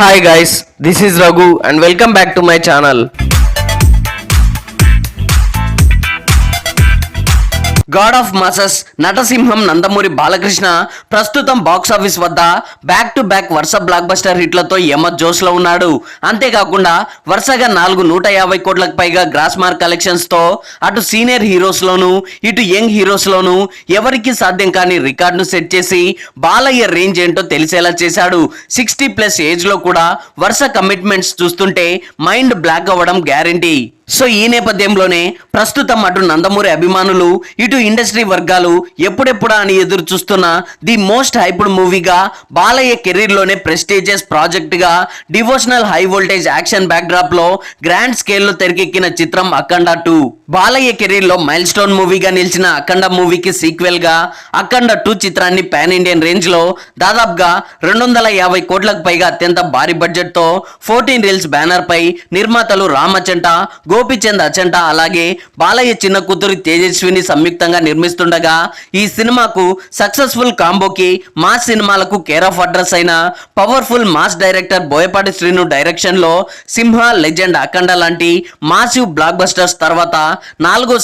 Hi guys, this is Raghu and welcome back to my channel. God of masses నటసింహం నందమూరి బాలకృష్ణ ప్రస్తుతం box office వద్ద back to back వరుస blockbuster హిట్లతో యమ జోష్ లో ఉన్నాడు. అంతేకాకుండా వరుసగా 150 కోట్లకు పైగా గ్రాస్ మార్క్ కలెక్షన్స్ తో అటు సీనియర్ హీరోస్ లోను ఇటు యంగ్ హీరోస్ లోను ఎవరికి సాధ్యం కాని రికార్డును సెట్ చేసి బాలయ్య రేంజ్ ఏంటో తెలిసేలా చేశాడు. 60+ ఏజ్ లో కూడా వరుస కమిట్మెంట్స్ చూస్తుంటే మైండ్ బ్లాక్ అవ్వడం గ్యారంటీ. సో ఈ నేపథ్యంలోనే ప్రస్తుతం అటు నందమూరి అభిమానులు ఇటు ఇండస్ట్రీ వర్గాలు ఎప్పుడెప్పుడా అని ఎదురు చూస్తున్న ది మోస్ట్ హైప్డ్ మూవీగా బాలయ్య కెరీర్ లోనే ప్రెస్టీజియస్ ప్రాజెక్ట్ గా devotional high voltage action backdrop లో గ్రాండ్ స్కేల్ లో తెరకెక్కిన చిత్రం అఖండ 2. బాలయ్య కెరీర్ లో మైల్ స్టోన్ మూవీగా నిలిచిన అఖండ మూవీకి సీక్వెల్ గా అఖండ 2 చిత్రాన్ని పాన్ ఇండియన్ రేంజ్ లో దాదాపుగా 250 కోట్లకు పైగా అత్యంత భారీ బడ్జెట్ తో 14 రీల్స్ బ్యానర్ పై నిర్మాతలు రామచంట, గోపిచంద్ అచంట అలాగే బాలయ్య చిన్న కూతురు తేజస్విని సంయుక్తంగా నిర్మిస్తుండగా ఈ సినిమాకు సక్సెస్ఫుల్ కాంబోకి మాస్ సినిమాలకు కేర్ ఆఫ్ అడ్రస్ అయిన powerful mass director Boyapati Srinu direction లో సింహ, లెజెండ్, అఖండ లాంటి మాసివ్ బ్లాక్ బస్టర్స్ తర్వాత 4వ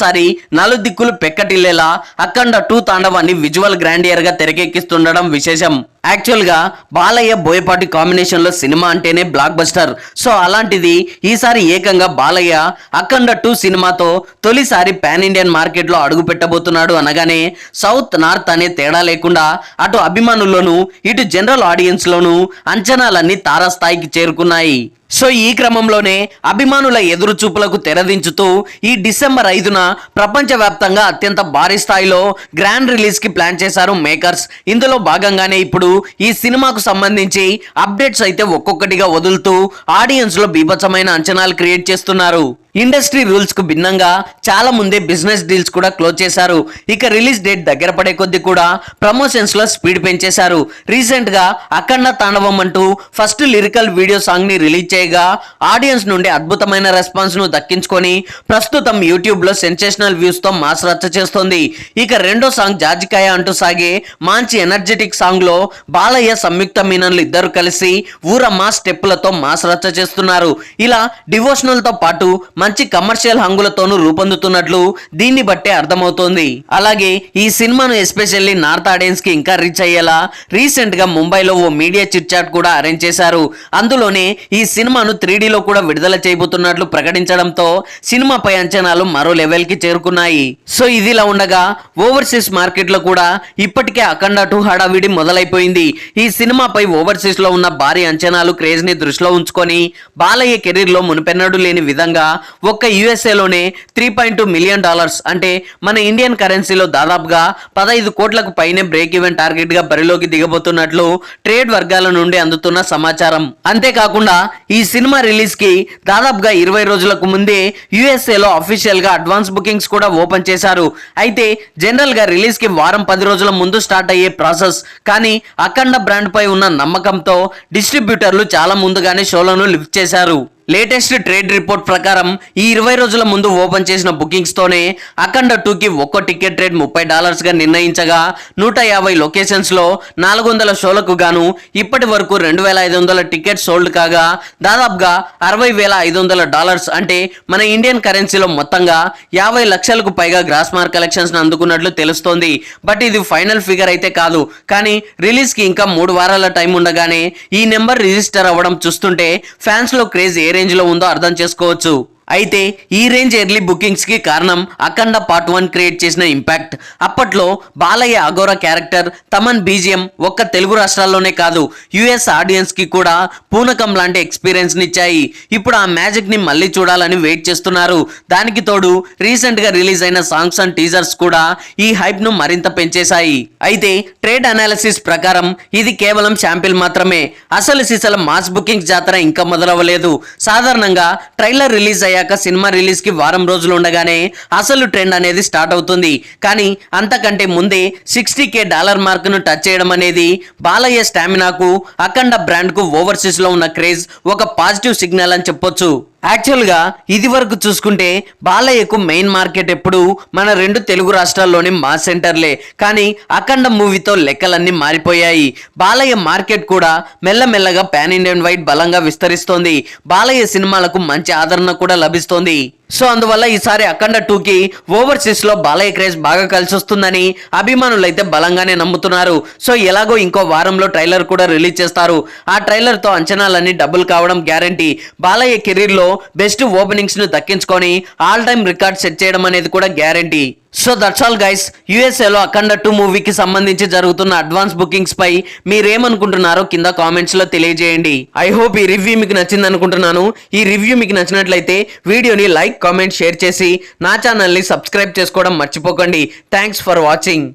నలుదిక్కులు పెక్కటిల్లేలా అఖండ 2 తాండవాన్ని విజువల్ గ్రాండియర్ గా తెరకెక్కిస్తుండడం విశేషం. యాక్చువల్ గా బాలయ్య బోయపాటి కాంబినేషన్ లో సినిమా అంటేనే బ్లాక్ బస్టర్. సో అలాంటిది ఈసారి ఏకంగా బాలయ్య అఖండ 2 సినిమాతో తొలిసారి పాన్ ఇండియన్ మార్కెట్ లో అడుగు పెట్టబోతున్నాడు అనగానే సౌత్ నార్త్ అనే తేడా లేకుండా అటు అభిమానుల్లోనూ ఇటు జనరల్ ఆడియన్స్ లోనూ అంచనాలన్నీ తారాస్థాయికి చేరుకున్నాయి. సో ఈ క్రమంలోనే అభిమానుల ఎదురు చూపులకు తెరదించుతూ ఈ డిసెంబర్ 5న ప్రపంచవ్యాప్తంగా అత్యంత భారీ స్థాయిలో గ్రాండ్ రిలీజ్ కి ప్లాన్ చేశారు మేకర్స్. ఇందులో భాగంగానే ఇప్పుడు ఈ సినిమాకు సంబంధించి అప్డేట్స్ అయితే ఒక్కొక్కటిగా వదులుతూ ఆడియన్స్ లో బీభత్సమైన అంచనాలు క్రియేట్ చేస్తున్నారు. ఇండస్ట్రీ రూల్స్ కు భిన్నంగా చాలా ముందే బిజినెస్ డీల్స్ కూడా క్లోజ్ చేశారు. ఇక రిలీజ్ డేట్ దగ్గర పడే కొద్దీ కూడా ప్రమోషన్స్ లో స్పీడ్ పెంచేశారు. రీసెంట్ గా అఖండ తాండవం అంటూ ఫస్ట్ లిరికల్ వీడియో సాంగ్ ని రిలీజ్ చేయగా ఆడియన్స్ నుండి అద్భుతమైన రెస్పాన్స్ ను దక్కించుకొని ప్రస్తుతం యూట్యూబ్ లో సెన్సేషనల్ వ్యూస్ తో మాస్ రచ్చ చేస్తోంది. ఇక రెండో సాంగ్ జాజికాయ అంటూ సాగే మంచి ఎనర్జెటిక్ సాంగ్ లో బాలయ్య, సంయుక్త మీనన్లు ఇద్దరు కలిసి ఊర మాస్ స్టెప్పులతో మాస్ రచ్చ చేస్తున్నారు. ఇలా డివోషనల్ తో పాటు మంచి కమర్షియల్ హంగులతోనూ రూపొందుతున్నట్లు దీన్ని బట్టే అర్థమవుతోంది. అలాగే ఈ సినిమాను ఎస్పెషల్లీ నార్త్ ఆడియన్స్ కి ఇంకా రీచ్ అయ్యేలా రీసెంట్ గా ముంబైలో ఓ మీడియా చిట్ చాట్ కూడా అరేంజ్ చేశారు. అందులోనే ఈ సినిమాను 3Dలో కూడా విడుదల చేయబోతున్నట్లు ప్రకటించడంతో సినిమాపై అంచనాలు మరో లెవెల్ కి చేరుకున్నాయి. సో ఇదిలా ఉండగా ఓవర్సీస్ మార్కెట్ లో కూడా ఇప్పటికే అఖండ 2 హడావిడి మొదలైపోయింది. ఈ సినిమాపై ఓవర్సీస్ లో ఉన్న భారీ అంచనాలు క్రేజ్ ని దృష్టిలో ఉంచుకొని బాలయ్య కెరీర్ లో మునుపెన్నడూ లేని విధంగా ఒక్క యుఎస్ఏలోనే $3.2 మిలియన్ అంటే మన ఇండియన్ కరెన్సీలో దాదాపుగా 15 కోట్లకు పైనే బ్రేక్ ఈవెన్ టార్గెట్ గా బరిలోకి దిగబోతున్నట్లు ట్రేడ్ వర్గాల నుండి అందుతున్న సమాచారం. అంతేకాకుండా ఈ సినిమా రిలీజ్ కి దాదాపుగా 20 రోజులకు ముందే యుఎస్ఏలో అఫీషియల్ గా అడ్వాన్స్ బుకింగ్స్ కూడా ఓపెన్ చేశారు. అయితే జనరల్ గా రిలీజ్ కి వారం 10 రోజుల ముందు స్టార్ట్ అయ్యే ప్రాసెస్. కానీ అఖండ బ్రాండ్ పై ఉన్న నమ్మకంతో డిస్ట్రిబ్యూటర్లు చాలా ముందుగానే షోలను లిఫ్ట్ చేశారు. లేటెస్ట్ ట్రేడ్ రిపోర్ట్ ప్రకారం ఈ 20 రోజుల ముందు ఓపెన్ చేసిన బుకింగ్స్ తోనే అఖండ 2కి ఒక్కో టికెట్ రేట్ $30 గా నిర్ణయించగా 150 లొకేషన్స్ లో 400 షోలకు గాను ఇప్పటి వరకు 2500 టికెట్స్ సోల్డ్ కాగా దాదాపుగా $60,500 అంటే మన ఇండియన్ కరెన్సీలో మొత్తంగా 50 లక్షలకు పైగా గ్రాస్ మార్క్ కలెక్షన్స్ అందుకున్నట్లు తెలుస్తోంది. బట్ ఇది ఫైనల్ ఫిగర్ అయితే కాదు. కానీ రిలీజ్ కి ఇంకా 3 వారాల టైం ఉండగానే ఈ నెంబర్ రిజిస్టర్ అవ్వడం చూస్తుంటే ఫ్యాన్స్ లో క్రేజ్ ఏ రేంజ్ లో ఉందో అర్థం చేసుకోవచ్చు. అయితే ఈ రేంజ్ ఎర్లీ బుకింగ్స్ కి కారణం అఖండ పార్ట్ 1 క్రియేట్ చేసిన ఇంపాక్ట్. అప్పట్లో బాలయ్య అఘోరా క్యారెక్టర్, తమన్ బీజిఎం ఒక్క తెలుగు రాష్ట్రాల్లోనే కాదు యుఎస్ ఆడియన్స్ కి కూడా పూనకం లాంటి ఎక్స్పీరియన్స్ నిచ్చాయి. ఇప్పుడు ఆ మ్యాజిక్ ని మళ్ళీ చూడాలని వెయిట్ చేస్తున్నారు. దానికి తోడు రీసెంట్ గా రిలీజ్ అయిన సాంగ్స్ అండ్ టీజర్స్ కూడా ఈ హైప్ ను మరింత పెంచేశాయి. అయితే ట్రేడ్ అనాలిసిస్ ప్రకారం ఇది కేవలం శాంపిల్ మాత్రమే. అసలు సిసల మాస్ బుకింగ్స్ జాతర ఇంకా మొదలవ్వలేదు. సాధారణంగా ట్రైలర్ రిలీజ్ సినిమా రిలీజ్ కి వారం రోజులు ఉండగానే అసలు ట్రెండ్ అనేది స్టార్ట్ అవుతుంది. కానీ అంతకంటే ముందే $60,000 మార్క్ ను టచ్ చేయడం అనేది బాలయ్య స్టామినాకు, అఖండ బ్రాండ్ కు ఓవర్సీస్ లో ఉన్న క్రేజ్ ఒక పాజిటివ్ సిగ్నల్ అని చెప్పొచ్చు. యాక్చువల్గా ఇది వరకు చూసుకుంటే బాలయ్యకు మెయిన్ మార్కెట్ ఎప్పుడు మన 2 తెలుగు రాష్ట్రాల్లోని మాస్ సెంటర్లే. కానీ అఖండ మూవీతో లెక్కలన్నీ మారిపోయాయి. బాలయ్య మార్కెట్ కూడా మెల్లమెల్లగా పాన్ ఇండియన్ వైడ్ బలంగా విస్తరిస్తోంది. బాలయ్య సినిమాలకు మంచి ఆదరణ కూడా లభిస్తోంది. సో అందువల్ల ఈసారి అఖండ 2కి ఓవర్సీస్ లో బాలయ్య క్రేజ్ బాగా కలిసి వస్తుందని అభిమానులు అయితే బలంగానే నమ్ముతున్నారు. సో ఎలాగో ఇంకో వారంలో ట్రైలర్ కూడా రిలీజ్ చేస్తారు. ఆ ట్రైలర్ తో అంచనాలన్నీ డబుల్ కావడం గ్యారంటీ. బాలయ్య కెరీర్ లో బెస్ట్ ఓపెనింగ్స్ ను దక్కించుకొని ఆల్ టైమ్ రికార్డ్ సెట్ చేయడం అనేది కూడా guarantee. So that's all guys. యుఎస్ఏలో అఖండ 2 మూవీకి సంబంధించి జరుగుతున్న అడ్వాన్స్ బుకింగ్స్ పై మీరేమనుకుంటున్నారో కింద కామెంట్స్ లో తెలియజేయండి. ఐ హోప్ ఈ రివ్యూ మీకు నచ్చింది అనుకుంటున్నాను. ఈ రివ్యూ మీకు నచ్చినట్లయితే వీడియోని లైక్, కామెంట్, షేర్ చేసి నా ఛానల్ని సబ్స్క్రైబ్ చేసుకోవడం మర్చిపోకండి. Thanks for watching.